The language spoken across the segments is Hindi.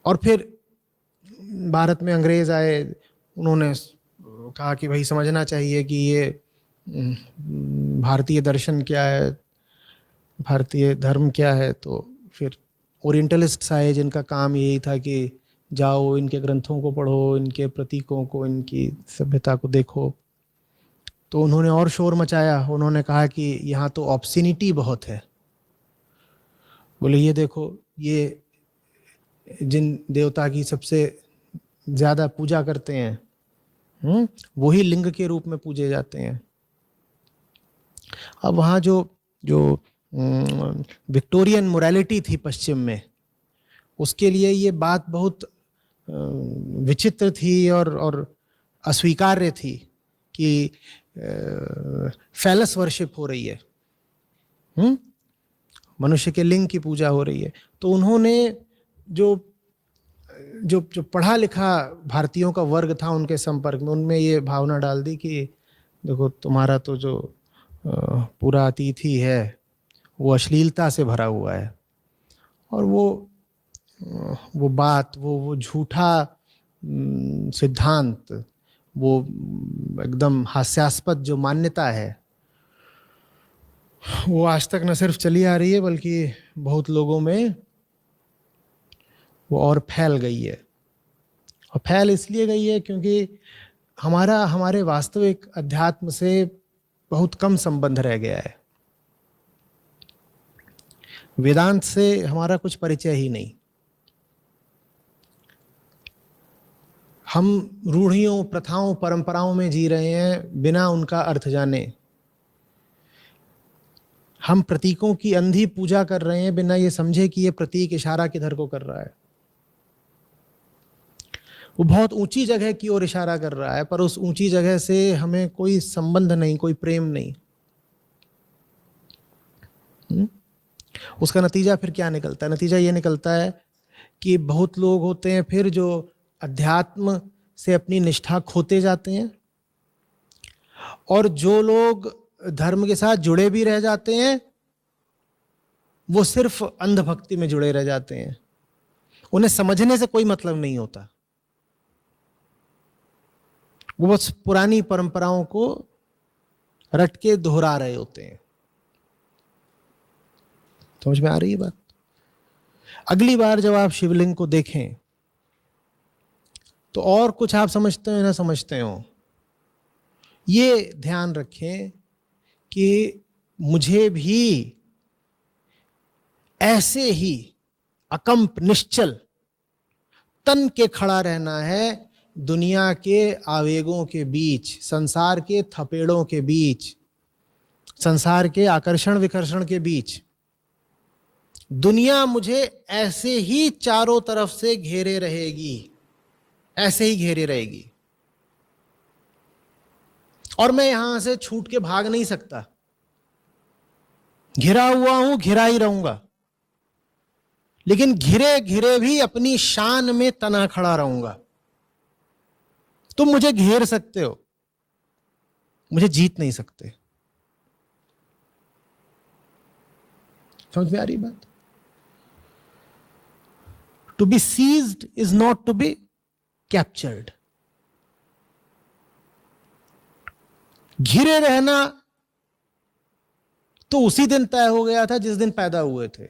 और फिर भारत में अंग्रेज आए, उन्होंने कहा कि भाई समझना चाहिए कि ये भारतीय दर्शन क्या है, भारतीय धर्म क्या है। तो फिर ओरिएंटलिस्ट्स आए जिनका काम यही था कि जाओ इनके ग्रंथों को पढ़ो, इनके प्रतीकों को, इनकी सभ्यता को देखो। तो उन्होंने और शोर मचाया, उन्होंने कहा कि यहाँ तो ऑब्सिनिटी बहुत है। बोले ये देखो, ये जिन देवता की सबसे ज्यादा पूजा करते हैं वही लिंग के रूप में पूजे जाते हैं। अब वहाँ जो जो विक्टोरियन मोरालिटी थी पश्चिम में, उसके लिए ये बात बहुत विचित्र थी और अस्वीकार्य थी कि फैलस वर्शिप हो रही है, मनुष्य के लिंग की पूजा हो रही है। तो उन्होंने जो जो जो पढ़ा लिखा भारतीयों का वर्ग था उनके संपर्क में, उनमें ये भावना डाल दी कि देखो तुम्हारा तो जो पूरा अतीत ही है वो अश्लीलता से भरा हुआ है, और वो बात, वो झूठा सिद्धांत, वो एकदम हास्यास्पद जो मान्यता है, वो आज तक न सिर्फ चली आ रही है बल्कि बहुत लोगों में वो और फैल गई है। और फैल इसलिए गई है क्योंकि हमारे वास्तविक अध्यात्म से बहुत कम संबंध रह गया है। वेदांत से हमारा कुछ परिचय ही नहीं। हम रूढ़ियों, प्रथाओं, परंपराओं में जी रहे हैं बिना उनका अर्थ जाने। हम प्रतीकों की अंधी पूजा कर रहे हैं बिना ये समझे कि ये प्रतीक इशारा किधर को कर रहा है। वो बहुत ऊंची जगह की ओर इशारा कर रहा है, पर उस ऊंची जगह से हमें कोई संबंध नहीं, कोई प्रेम नहीं। उसका नतीजा फिर क्या निकलता है? नतीजा ये निकलता है कि बहुत लोग होते हैं फिर जो अध्यात्म से अपनी निष्ठा खोते जाते हैं, और जो लोग धर्म के साथ जुड़े भी रह जाते हैं वो सिर्फ अंधभक्ति में जुड़े रह जाते हैं। उन्हें समझने से कोई मतलब नहीं होता, वो बस पुरानी परंपराओं को रट के दोहरा रहे होते हैं। समझ में आ रही है बात? अगली बार जब आप शिवलिंग को देखें तो और कुछ आप समझते हो ना समझते हो, ये ध्यान रखें कि मुझे भी ऐसे ही अकंप निश्चल तन के खड़ा रहना है दुनिया के आवेगों के बीच, संसार के थपेड़ों के बीच, संसार के आकर्षण विकर्षण के बीच। दुनिया मुझे ऐसे ही चारों तरफ से घेरे रहेगी, ऐसे ही घेरे रहेगी, और मैं यहां से छूट के भाग नहीं सकता। घिरा हुआ हूं, घिरा ही रहूंगा, लेकिन घिरे घिरे भी अपनी शान में तना खड़ा रहूंगा। तुम मुझे घेर सकते हो, मुझे जीत नहीं सकते। समझ में आ रही बात? To be seized is not to be captured. घिरे रहना तो उसी दिन तय हो गया था जिस दिन पैदा हुए थे।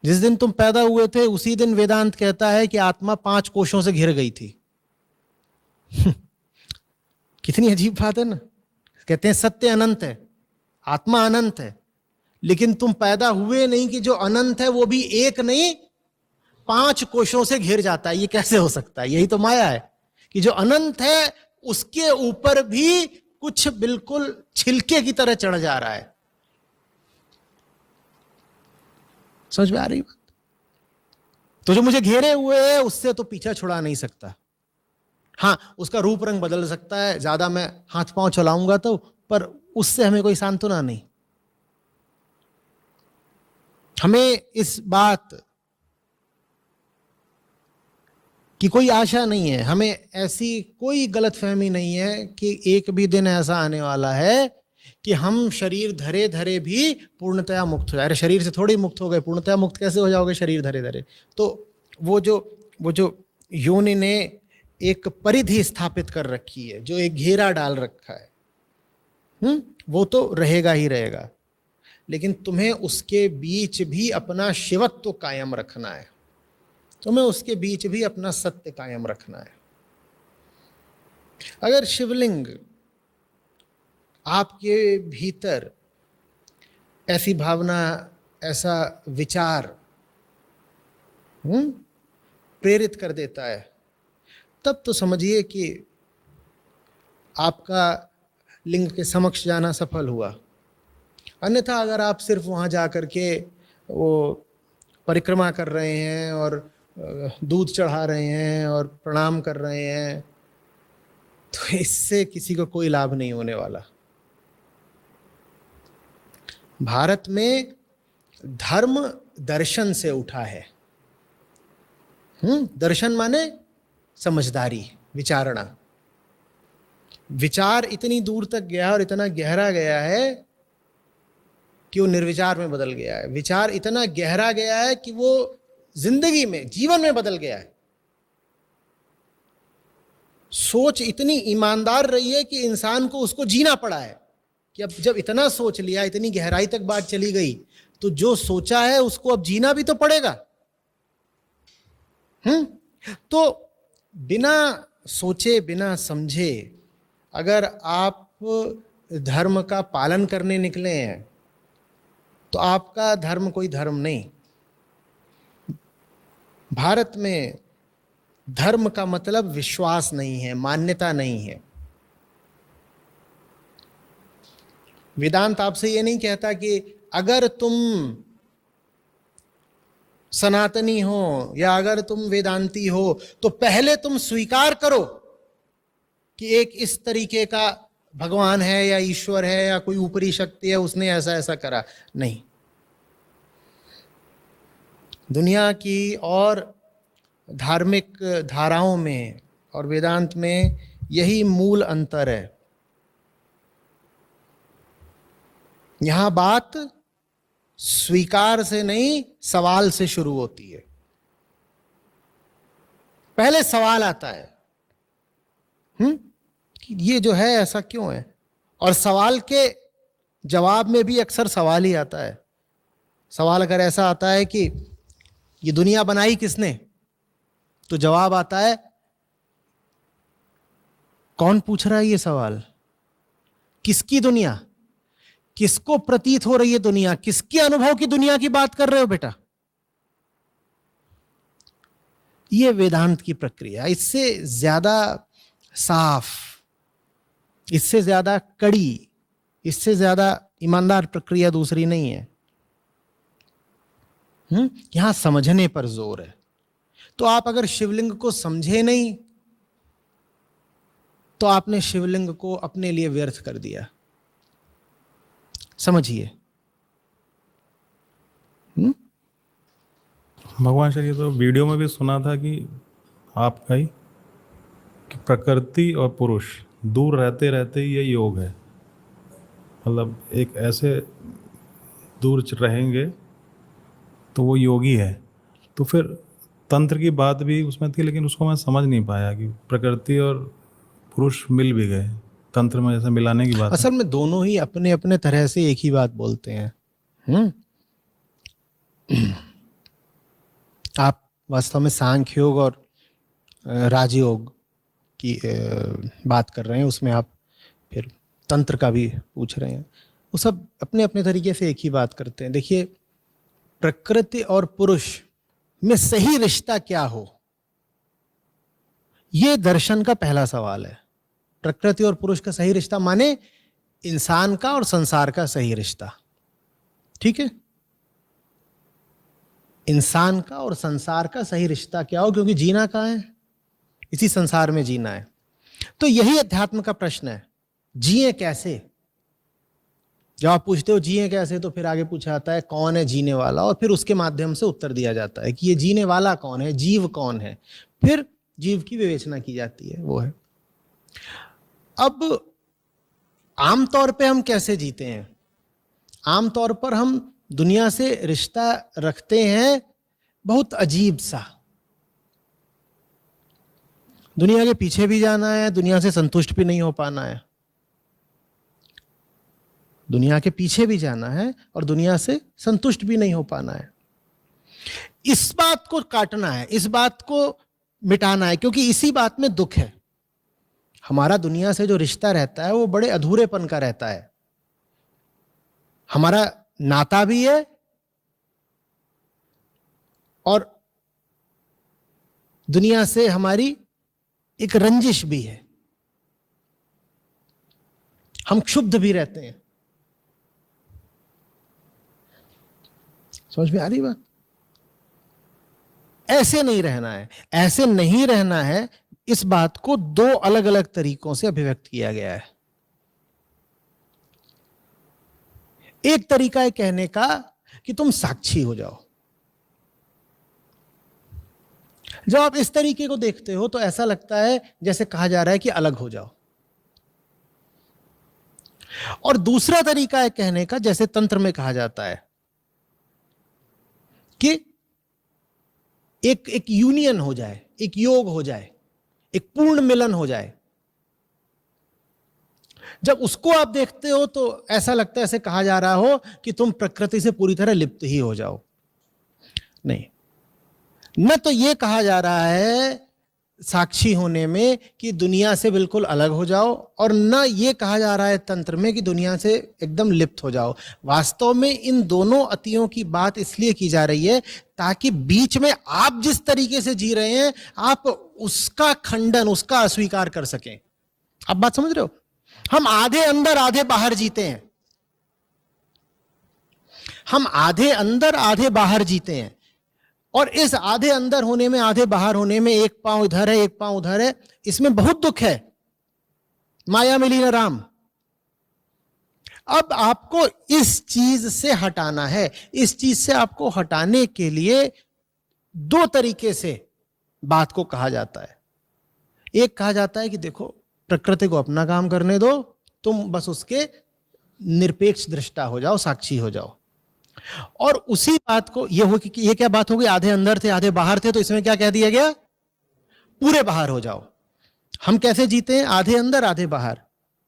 जिस दिन तुम पैदा हुए थे उसी दिन वेदांत कहता है कि आत्मा 5 कोशों से घिर गई थी। कितनी अजीब बात है ना। कहते हैं सत्य अनंत है, आत्मा अनंत है, लेकिन तुम पैदा हुए नहीं कि जो अनंत है वो भी एक नहीं 5 कोशों से घिर जाता है। ये कैसे हो सकता है? यही तो माया है कि जो अनंत है उसके ऊपर भी कुछ बिल्कुल छिलके की तरह चढ़ जा रहा है। समझ में आ रही बात? तो जो मुझे घेरे हुए है उससे तो पीछा छुड़ा नहीं सकता। हाँ, उसका रूप रंग बदल सकता है, ज्यादा मैं हाथ पांव चलाऊंगा तो, पर उससे हमें कोई सांत्वना नहीं। हमें इस बात की कोई आशा नहीं है, हमें ऐसी कोई गलतफहमी नहीं है कि एक भी दिन ऐसा आने वाला है कि हम शरीर धरे धरे भी पूर्णतया मुक्त हो जाए। अरे शरीर से थोड़ी मुक्त हो गए, पूर्णतया मुक्त कैसे हो जाओगे शरीर धरे धरे? तो वो जो वो जो योनि ने एक परिधि स्थापित कर रखी है, जो एक घेरा डाल रखा है, वो तो रहेगा ही रहेगा, लेकिन तुम्हें उसके बीच भी अपना शिवत्व कायम रखना है, तुम्हें उसके बीच भी अपना सत्य कायम रखना है। अगर शिवलिंग आपके भीतर ऐसी भावना, ऐसा विचार प्रेरित कर देता है, तब तो समझिए कि आपका लिंग के समक्ष जाना सफल हुआ। अन्यथा अगर आप सिर्फ वहाँ जा कर के वो परिक्रमा कर रहे हैं और दूध चढ़ा रहे हैं और प्रणाम कर रहे हैं, तो इससे किसी को कोई लाभ नहीं होने वाला। भारत में धर्म दर्शन से उठा है। दर्शन माने समझदारी, विचारणा। विचार इतनी दूर तक गया और इतना गहरा गया है कि वो निर्विचार में बदल गया है। विचार इतना गहरा गया है कि वो जिंदगी में, जीवन में बदल गया है। सोच इतनी ईमानदार रही है कि इंसान को उसको जीना पड़ा है कि अब जब इतना सोच लिया, इतनी गहराई तक बात चली गई, तो जो सोचा है उसको अब जीना भी तो पड़ेगा। तो बिना सोचे, बिना समझे अगर आप धर्म का पालन करने निकले हैं, तो आपका धर्म कोई धर्म नहीं। भारत में धर्म का मतलब विश्वास नहीं है, मान्यता नहीं है। वेदांत आपसे ये नहीं कहता कि अगर तुम सनातनी हो या अगर तुम वेदांती हो तो पहले तुम स्वीकार करो कि एक इस तरीके का भगवान है या ईश्वर है या कोई ऊपरी शक्ति है, उसने ऐसा ऐसा करा। नहीं, दुनिया की और धार्मिक धाराओं में और वेदांत में यही मूल अंतर है। यहां बात स्वीकार से नहीं, सवाल से शुरू होती है। पहले सवाल आता है, कि ये जो है ऐसा क्यों है, और सवाल के जवाब में भी अक्सर सवाल ही आता है। सवाल अगर ऐसा आता है कि ये दुनिया बनाई किसने, तो जवाब आता है कौन पूछ रहा है ये सवाल, किसकी दुनिया, किसको प्रतीत हो रही है दुनिया, किसके अनुभव की दुनिया की बात कर रहे हो बेटा। ये वेदांत की प्रक्रिया, इससे ज्यादा साफ, इससे ज्यादा कड़ी, इससे ज्यादा ईमानदार प्रक्रिया दूसरी नहीं है। यहां समझने पर जोर है। तो आप अगर शिवलिंग को समझे नहीं, तो आपने शिवलिंग को अपने लिए व्यर्थ कर दिया। समझिए। भगवान श्री, तो वीडियो में भी सुना था कि आपका ही कि प्रकृति और पुरुष दूर रहते रहते ये योग है। मतलब एक ऐसे दूर रहेंगे तो वो योगी है। तो फिर तंत्र की बात भी उसमें थी, लेकिन उसको मैं समझ नहीं पाया कि प्रकृति और पुरुष मिल भी गए तंत्र में, जैसे मिलाने की बात। असल में दोनों ही अपने अपने तरह से एक ही बात बोलते हैं। आप वास्तव में सांख्य योग और राजयोग की बात कर रहे हैं, उसमें आप फिर तंत्र का भी पूछ रहे हैं। वो सब अपने अपने तरीके से एक ही बात करते हैं। देखिए, प्रकृति और पुरुष में सही रिश्ता क्या हो, यह दर्शन का पहला सवाल है। प्रकृति और पुरुष का सही रिश्ता माने इंसान का और संसार का सही रिश्ता। ठीक है, इंसान का और संसार का सही रिश्ता क्या हो, क्योंकि जीना कहाँ है, इसी संसार में जीना है। तो यही अध्यात्म का प्रश्न है, जिए कैसे। जब आप पूछते हो जिए कैसे, तो फिर आगे पूछा जाता है कौन है जीने वाला, और फिर उसके माध्यम से उत्तर दिया जाता है कि ये जीने वाला कौन है, जीव कौन है। फिर जीव की विवेचना की जाती है, वो है। अब आमतौर पे हम कैसे जीते हैं? आमतौर पर हम दुनिया से रिश्ता रखते हैं बहुत अजीब सा। दुनिया के पीछे भी जाना है, दुनिया से संतुष्ट भी नहीं हो पाना है। दुनिया के पीछे भी जाना है और दुनिया से संतुष्ट भी नहीं हो पाना है। इस बात को काटना है, इस बात को मिटाना है, क्योंकि इसी बात में दुख है। हमारा दुनिया से जो रिश्ता रहता है वो बड़े अधूरेपन का रहता है। हमारा नाता भी है और दुनिया से हमारी एक रंजिश भी है। हम क्षुब्ध भी रहते हैं। समझ में आ रही बात? ऐसे नहीं रहना है, ऐसे नहीं रहना है। इस बात को दो अलग अलग तरीकों से अभिव्यक्त किया गया है। एक तरीका है कहने का कि तुम साक्षी हो जाओ। जब आप इस तरीके को देखते हो तो ऐसा लगता है जैसे कहा जा रहा है कि अलग हो जाओ। और दूसरा तरीका है कहने का, जैसे तंत्र में कहा जाता है कि एक यूनियन हो जाए, एक योग हो जाए, एक पूर्ण मिलन हो जाए। जब उसको आप देखते हो तो ऐसा लगता है, ऐसे कहा जा रहा हो कि तुम प्रकृति से पूरी तरह लिप्त ही हो जाओ। नहीं, न तो यह कहा जा रहा है साक्षी होने में कि दुनिया से बिल्कुल अलग हो जाओ, और न यह कहा जा रहा है तंत्र में कि दुनिया से एकदम लिप्त हो जाओ। वास्तव में इन दोनों अतियों की बात इसलिए की जा रही है ताकि बीच में आप जिस तरीके से जी रहे हैं आप उसका खंडन, उसका अस्वीकार कर सकें। आप बात समझ रहे हो? हम आधे अंदर आधे बाहर जीते हैं। हम आधे अंदर आधे बाहर जीते हैं, और इस आधे अंदर होने में आधे बाहर होने में एक पांव इधर है एक पांव उधर है, इसमें बहुत दुख है। माया मिली न राम। अब आपको इस चीज से हटाना है। इस चीज से आपको हटाने के लिए दो तरीके से बात को कहा जाता है। एक कहा जाता है कि देखो, प्रकृति को अपना काम करने दो, तुम बस उसके निरपेक्ष दृष्टा हो जाओ, साक्षी हो जाओ। और उसी बात को ये क्या बात हो गई? आधे अंदर थे आधे बाहर थे, तो इसमें क्या कह दिया गया? पूरे बाहर हो जाओ। हम कैसे जीते हैं? आधे अंदर आधे बाहर।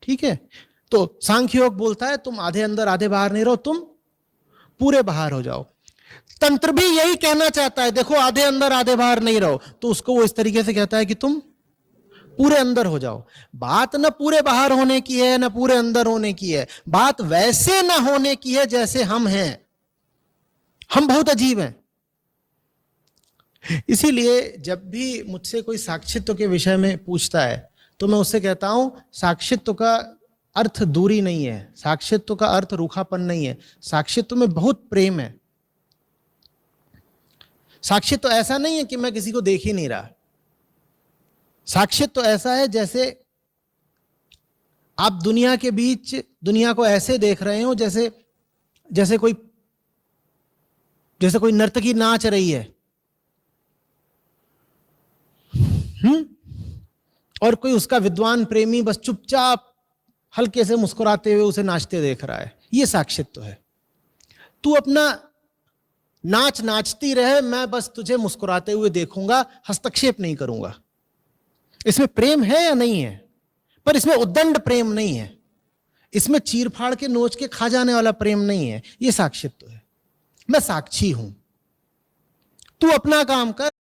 ठीक है, तो सांख्य योग बोलता है तुम आधे अंदर आधे बाहर नहीं रहो, तुम पूरे बाहर हो जाओ। तंत्र भी यही कहना चाहता है, देखो आधे अंदर आधे बाहर नहीं रहो, तो उसको वो इस तरीके से कहता है कि तुम पूरे अंदर हो जाओ। बात न पूरे बाहर होने की है न पूरे अंदर होने की है, बात वैसे न होने की है जैसे हम हैं। हम बहुत अजीब हैं। इसीलिए जब भी मुझसे कोई साक्षित्व के विषय में पूछता है तो मैं उससे कहता हूं, साक्षित्व का अर्थ दूरी नहीं है, साक्षित्व का अर्थ रूखापन नहीं है। साक्षित्व में बहुत प्रेम है। साक्षित्व ऐसा नहीं है कि मैं किसी को देख ही नहीं रहा। साक्षित्व ऐसा है जैसे आप दुनिया के बीच दुनिया को ऐसे देख रहे हो जैसे जैसे कोई नर्तकी नाच रही है, और कोई उसका विद्वान प्रेमी बस चुपचाप हल्के से मुस्कुराते हुए उसे नाचते देख रहा है। यह साक्षित्व है। तू अपना नाच नाचती रहे, मैं बस तुझे मुस्कुराते हुए देखूंगा, हस्तक्षेप नहीं करूंगा। इसमें प्रेम है या नहीं है? पर इसमें उद्दंड प्रेम नहीं है, इसमें चीरफाड़ के नोच के खा जाने वाला प्रेम नहीं है। यह साक्षित्व है। मैं साक्षी हूं, तू अपना काम कर,